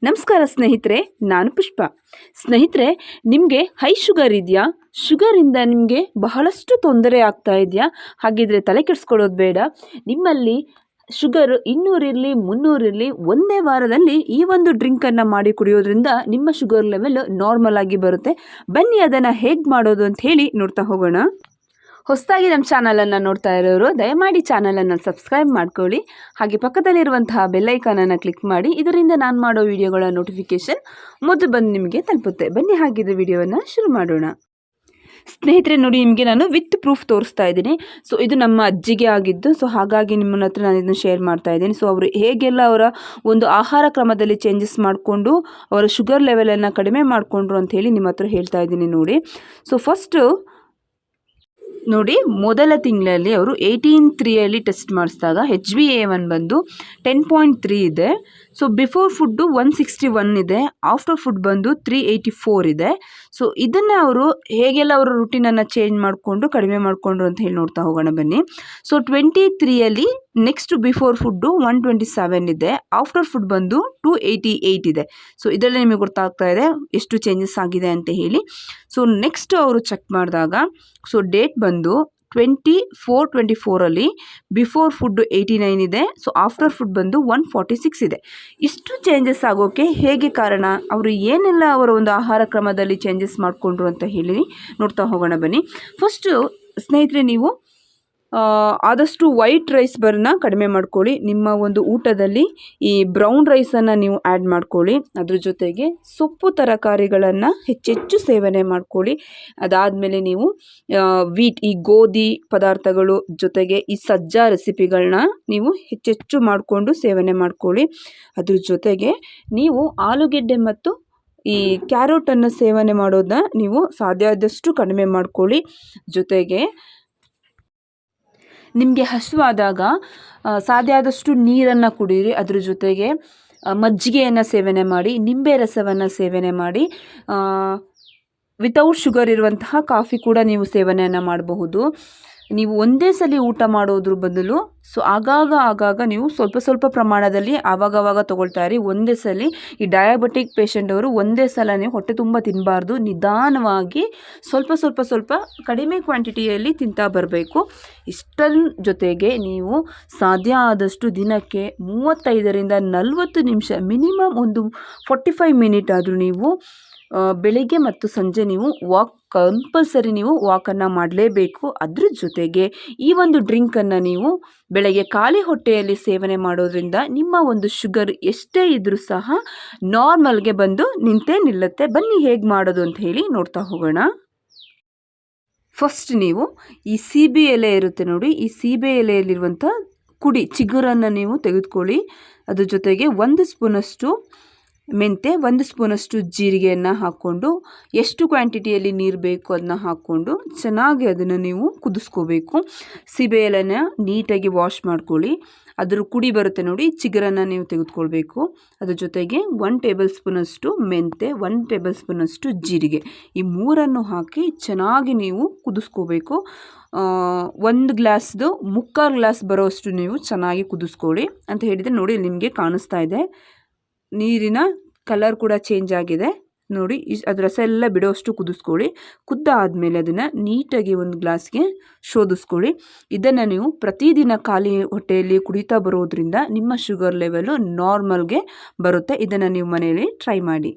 ನಮಸ್ಕಾರ ಸ್ನೇಹಿತರೆ, ನಾನು ಪುಷ್ಪ. ಸ್ನೇಹಿತರೆ, ನಿಮಗೆ ಹೈ ಶುಗರ್ ಇದೆಯಾ? ಶುಗರಿಂದ ನಿಮಗೆ ಬಹಳಷ್ಟು ತೊಂದರೆ ಆಗ್ತಾ ಇದೆಯಾ? ಹಾಗಿದ್ರೆ ತಲೆ ಕೆಡಿಸ್ಕೊಳ್ಳೋದು ಬೇಡ. ನಿಮ್ಮಲ್ಲಿ ಶುಗರ್ 200 ಇರಲಿ 300 ಇರಲಿ, ಒಂದೇ ವಾರದಲ್ಲಿ ಈ ಒಂದು ಡ್ರಿಂಕನ್ನು ಮಾಡಿ ಕುಡಿಯೋದ್ರಿಂದ ನಿಮ್ಮ ಶುಗರ್ ಲೆವೆಲ್ ನಾರ್ಮಲ್ ಆಗಿ ಬರುತ್ತೆ. ಬನ್ನಿ ಅದನ್ನು ಹೇಗೆ ಮಾಡೋದು ಅಂತ ಹೇಳಿ ನೋಡ್ತಾ ಹೋಗೋಣ. ಹೊಸದಾಗಿ ನಮ್ಮ ಚಾನಲನ್ನು ನೋಡ್ತಾ ಇರೋರು ದಯಮಾಡಿ ಚಾನಲನ್ನು ಸಬ್ಸ್ಕ್ರೈಬ್ ಮಾಡ್ಕೊಳ್ಳಿ. ಹಾಗೆ ಪಕ್ಕದಲ್ಲಿರುವಂತಹ ಬೆಲ್ಲೈಕಾನನ್ನು ಕ್ಲಿಕ್ ಮಾಡಿ. ಇದರಿಂದ ನಾನು ಮಾಡೋ ವಿಡಿಯೋಗಳ ನೋಟಿಫಿಕೇಷನ್ ಮೊದಲು ಬಂದು ನಿಮಗೆ ತಲುಪುತ್ತೆ. ಬನ್ನಿ ಹಾಗಿದ್ದ ವಿಡಿಯೋವನ್ನು ಶುರು ಮಾಡೋಣ. ಸ್ನೇಹಿತರೆ ನೋಡಿ, ನಿಮಗೆ ನಾನು ವಿತ್ ಪ್ರೂಫ್ ತೋರಿಸ್ತಾ ಇದ್ದೀನಿ. ಸೊ ಇದು ನಮ್ಮ ಅಜ್ಜಿಗೆ ಆಗಿದ್ದು, ಸೊ ಹಾಗಾಗಿ ನಿಮ್ಮನ್ನ ಹತ್ರ ನಾನು ಇದನ್ನು ಶೇರ್ ಮಾಡ್ತಾ ಇದ್ದೀನಿ. ಸೊ ಅವರು ಹೇಗೆಲ್ಲ ಅವರ ಒಂದು ಆಹಾರ ಕ್ರಮದಲ್ಲಿ ಚೇಂಜಸ್ ಮಾಡಿಕೊಂಡು ಅವರ ಶುಗರ್ ಲೆವೆಲನ್ನು ಕಡಿಮೆ ಮಾಡಿಕೊಂಡ್ರು ಅಂತ ಹೇಳಿ ನಿಮ್ಮ ಹತ್ರ ಹೇಳ್ತಾ ಇದ್ದೀನಿ ನೋಡಿ. ಸೊ ಫಸ್ಟು ನೋಡಿ, ಮೊದಲ ತಿಂಗಳಲ್ಲಿ ಅವರು 18/3 ಟೆಸ್ಟ್ ಮಾಡಿಸಿದಾಗ HbA1 ಬಂದು 10.3 ಇದೆ. ಸೊ ಬಿಫೋರ್ ಫುಡ್ಡು 161 ಇದೆ, ಆಫ್ಟರ್ ಫುಡ್ ಬಂದು 384 ಇದೆ. ಸೊ ಇದನ್ನು ಅವರು ಹೇಗೆಲ್ಲ ಅವರು ರುಟೀನನ್ನು ಚೇಂಜ್ ಮಾಡಿಕೊಂಡು ಕಡಿಮೆ ಮಾಡಿಕೊಂಡ್ರು ಅಂತ ಹೇಳಿ ನೋಡ್ತಾ ಹೋಗೋಣ ಬನ್ನಿ. ಸೊ 23 ನೆಕ್ಸ್ಟ್ ಬಿಫೋರ್ ಫುಡ್ಡು 127 ಇದೆ, ಆಫ್ಟರ್ ಫುಡ್ ಬಂದು 288 ಇದೆ. ಸೊ ಇದರಲ್ಲಿ ನಿಮಗೆ ಗೊತ್ತಾಗ್ತಾ ಇದೆ ಎಷ್ಟು ಚೇಂಜಸ್ ಆಗಿದೆ ಅಂತ ಹೇಳಿ. ಸೊ ನೆಕ್ಸ್ಟ್ ಅವರು ಚೆಕ್ ಮಾಡಿದಾಗ ಸೊ ಡೇಟ್ ಬಂದು 24/24 ಬಿಫೋರ್ ಫುಡ್ 89 ಇದೆ. ಸೊ ಆಫ್ಟರ್ ಫುಡ್ ಬಂದು 146 ಇದೆ. ಇಷ್ಟು ಚೇಂಜಸ್ ಆಗೋಕ್ಕೆ ಹೇಗೆ ಕಾರಣ, ಅವರು ಏನೆಲ್ಲ ಅವರ ಒಂದು ಆಹಾರ ಕ್ರಮದಲ್ಲಿ ಚೇಂಜಸ್ ಮಾಡಿಕೊಂಡ್ರು ಅಂತ ಹೇಳಿ ನೋಡ್ತಾ ಹೋಗೋಣ ಬನ್ನಿ. ಫಸ್ಟು ಸ್ನೇಹಿತರೆ, ನೀವು ಆದಷ್ಟು ವೈಟ್ ರೈಸ್ ಬರನ್ನ ಕಡಿಮೆ ಮಾಡ್ಕೊಳ್ಳಿ. ನಿಮ್ಮ ಒಂದು ಊಟದಲ್ಲಿ ಈ ಬ್ರೌನ್ ರೈಸನ್ನು ನೀವು ಆ್ಯಡ್ ಮಾಡ್ಕೊಳ್ಳಿ. ಅದ್ರ ಜೊತೆಗೆ ಸೊಪ್ಪು ತರಕಾರಿಗಳನ್ನು ಹೆಚ್ಚೆಚ್ಚು ಸೇವನೆ ಮಾಡ್ಕೊಳ್ಳಿ. ಅದಾದಮೇಲೆ ನೀವು ವೀಟ್, ಈ ಗೋಧಿ ಪದಾರ್ಥಗಳು ಜೊತೆಗೆ ಈ ಸಜ್ಜಾ ರೆಸಿಪಿಗಳನ್ನ ನೀವು ಹೆಚ್ಚೆಚ್ಚು ಮಾಡಿಕೊಂಡು ಸೇವನೆ ಮಾಡ್ಕೊಳ್ಳಿ. ಅದ್ರ ಜೊತೆಗೆ ನೀವು ಆಲೂಗೆಡ್ಡೆ ಮತ್ತು ಈ ಕ್ಯಾರೋಟನ್ನು ಸೇವನೆ ಮಾಡೋದನ್ನ ನೀವು ಸಾಧ್ಯ ಆದಷ್ಟು ಕಡಿಮೆ ಮಾಡ್ಕೊಳ್ಳಿ. ಜೊತೆಗೆ ನಿಮಗೆ ಹಸಿವಾದಾಗ ಸಾಧ್ಯ ಆದಷ್ಟು ನೀರನ್ನು ಕುಡೀರಿ. ಅದ್ರ ಜೊತೆಗೆ ಮಜ್ಜಿಗೆಯನ್ನು ಸೇವನೆ ಮಾಡಿ, ನಿಂಬೆ ರಸವನ್ನು ಸೇವನೆ ಮಾಡಿ. ವಿತೌಟ್ ಶುಗರ್ ಇರುವಂತಹ ಕಾಫಿ ಕೂಡ ನೀವು ಸೇವನೆಯನ್ನು ಮಾಡಬಹುದು. ನೀವು ಒಂದೇ ಸಲ ಊಟ ಮಾಡೋದ್ರ ಬದಲು ಸೊ ಆಗಾಗ ನೀವು ಸ್ವಲ್ಪ ಪ್ರಮಾಣದಲ್ಲಿ ಆವಾಗವಾಗ ತೊಗೊಳ್ತಾ ಇರಿ. ಒಂದೇ ಸಲ ಈ ಡಯಾಬಿಟಿಕ್ ಪೇಷಂಟ್ ಅವರು ಒಂದೇ ಸಲ ನೀವು ಹೊಟ್ಟೆ ತುಂಬ ತಿನ್ನಬಾರ್ದು. ನಿಧಾನವಾಗಿ ಸ್ವಲ್ಪ ಕಡಿಮೆ ಕ್ವಾಂಟಿಟಿಯಲ್ಲಿ ತಿಂತಾ ಬರಬೇಕು. ಇಷ್ಟರ ಜೊತೆಗೆ ನೀವು ಸಾಧ್ಯ ಆದಷ್ಟು ದಿನಕ್ಕೆ 35ರಿಂದ 40 ನಿಮಿಷ, ಮಿನಿಮಮ್ ಒಂದು 45 ಮಿನಿಟ್ ಆದರೂ ನೀವು ಬೆಳಿಗ್ಗೆ ಮತ್ತು ಸಂಜೆ ನೀವು ಕಂಪಲ್ಸರಿ ನೀವು ವಾಕನ್ನು ಮಾಡಲೇಬೇಕು. ಅದ್ರ ಜೊತೆಗೆ ಈ ಒಂದು ಡ್ರಿಂಕನ್ನು ನೀವು ಬೆಳಗ್ಗೆ ಖಾಲಿ ಹೊಟ್ಟೆಯಲ್ಲಿ ಸೇವನೆ ಮಾಡೋದ್ರಿಂದ ನಿಮ್ಮ ಒಂದು ಶುಗರ್ ಎಷ್ಟೇ ಇದ್ದರೂ ಸಹ ನಾರ್ಮಲ್ಗೆ ಬಂದು ನಿಂತೇ ನಿಲ್ಲುತ್ತೆ. ಬನ್ನಿ ಹೇಗೆ ಮಾಡೋದು ಅಂತ ಹೇಳಿ ನೋಡ್ತಾ ಹೋಗೋಣ. ಫಸ್ಟ್ ನೀವು ಈ ಸೀಬೆ ಎಲೆ ಇರುತ್ತೆ ನೋಡಿ, ಈ ಸೀಬೆ ಎಲೆಯಲ್ಲಿರುವಂಥ ಚಿಗುರನ್ನು ನೀವು ತೆಗೆದುಕೊಳ್ಳಿ. ಅದ್ರ ಜೊತೆಗೆ 1 ಸ್ಪೂನಷ್ಟು ಮೆಂತೆ, 1 ಸ್ಪೂನಷ್ಟು ಜೀರಿಗೆಯನ್ನು ಹಾಕ್ಕೊಂಡು ಎಷ್ಟು ಕ್ವಾಂಟಿಟಿಯಲ್ಲಿ ನೀರು ಬೇಕು ಅದನ್ನ ಹಾಕ್ಕೊಂಡು ಚೆನ್ನಾಗಿ ಅದನ್ನು ನೀವು ಕುದಿಸ್ಕೋಬೇಕು. ಸೀಬೆ ಎಲೆನ ನೀಟಾಗಿ ವಾಶ್ ಮಾಡ್ಕೊಳ್ಳಿ. ಅದ್ರ ಕುಡಿ ಬರುತ್ತೆ ನೋಡಿ, ಚಿಗುರನ್ನು ನೀವು ತೆಗೆದುಕೊಳ್ಬೇಕು. ಅದ್ರ ಜೊತೆಗೆ 1 ಟೇಬಲ್ ಸ್ಪೂನಷ್ಟು ಮೆಂತೆ, 1 ಟೇಬಲ್ ಸ್ಪೂನಷ್ಟು ಜೀರಿಗೆ, ಈ 3 ಹಾಕಿ ಚೆನ್ನಾಗಿ ನೀವು ಕುದಿಸ್ಕೋಬೇಕು. 1 ಗ್ಲಾಸ್ದು 3/4 ಗ್ಲಾಸ್ ಬರೋಷ್ಟು ನೀವು ಚೆನ್ನಾಗಿ ಕುದಿಸ್ಕೊಳ್ಳಿ ಅಂತ ಹೇಳಿದರೆ ನೋಡಿ, ನಿಮಗೆ ಕಾಣಿಸ್ತಾ ಇದೆ ನೀರಿನ ಕಲರ್ ಕೂಡ ಚೇಂಜ್ ಆಗಿದೆ ನೋಡಿ. ಅದ್ರ ರಸ ಎಲ್ಲ ಬಿಡೋಷ್ಟು ಕುದಿಸ್ಕೊಳ್ಳಿ. ಕುದ್ದಾದಮೇಲೆ ಅದನ್ನು ನೀಟಾಗಿ ಒಂದು ಗ್ಲಾಸ್ಗೆ ಶೋಧಿಸ್ಕೊಳ್ಳಿ. ಇದನ್ನು ನೀವು ಪ್ರತಿದಿನ ಖಾಲಿ ಹೊಟ್ಟೆಯಲ್ಲಿ ಕುಡಿತಾ ಬರೋದ್ರಿಂದ ನಿಮ್ಮ ಶುಗರ್ ಲೆವೆಲು ನಾರ್ಮಲ್ಗೆ ಬರುತ್ತೆ. ಇದನ್ನು ನೀವು ಮನೆಯಲ್ಲಿ ಟ್ರೈ ಮಾಡಿ.